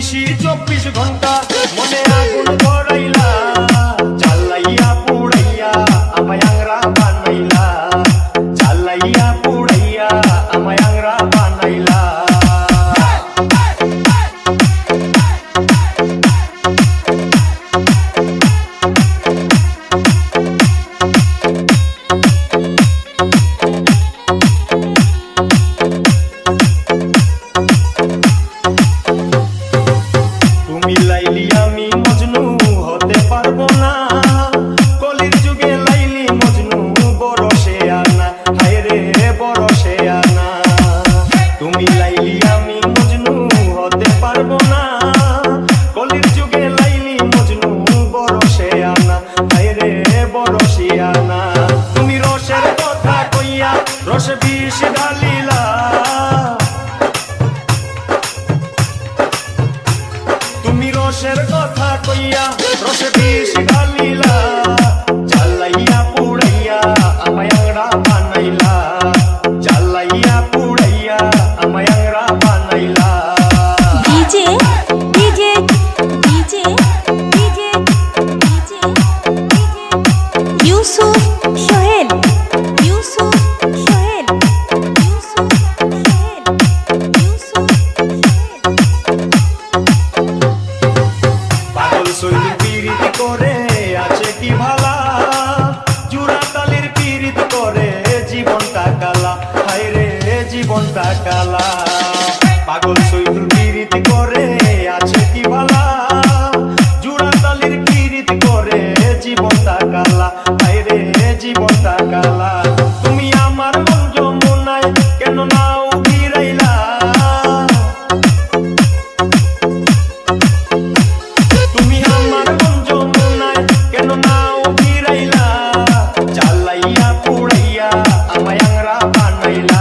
নিশি 24 ঘন্টা মনে আগুন ধরাইলা, জ্বালাইয়া পুড়াইয়া আমায় আংরা বানাইলা, জ্বালাইয়া পুড়াইয়া আমায় আংরা বানাইলা। তুমি লাইলি আমি মজনু হতে পারবো না, কলির যুগে লাইলি মজনু বড় সে আনা, হায় রে বড় সে আনা। তুমি লাইলি আমি মজনু হতে পারবো না, কলির যুগে লাইলি মজনু বড় সে আনা, হায় রে বড় সে আনা। তুমি রসের কথা কইয়া রসে বিষ ঢালিলা, তুমি রসের কথা কইয়া রসে বিষ ঢালিলা, জ্বালাইয়া পুড়াইয়া আমায় আংরা বানাইলা, জ্বালাইয়া পুড়াইয়া আমায় আংরা বানাইলা। DJ DJ DJ DJ DJ Yusuf Sohel, Yusuf Sohel, Yusuf Sohel, Yusuf Sohel. পাগল সৈনিক পীড়িত করে আছে কি ভালা, জুরা তালির পীড়িত করে জীবনটা কালা, হায় রে জীবনটা কালা। পাগল সৈনিক পীড়িত করে আছে কি ভালা, জুরা তালির পীড়িত করে জীবনটা কালা, হায় রে জীবনটা কালা। তুমি আমার মন যমুনায় কেন নাও ফিরাইলা, তুমি আমার মন যমুনায় কেন নাও ফিরাইলা, জ্বালাইয়া পুড়াইয়া আমায় আংরা বানাইলা,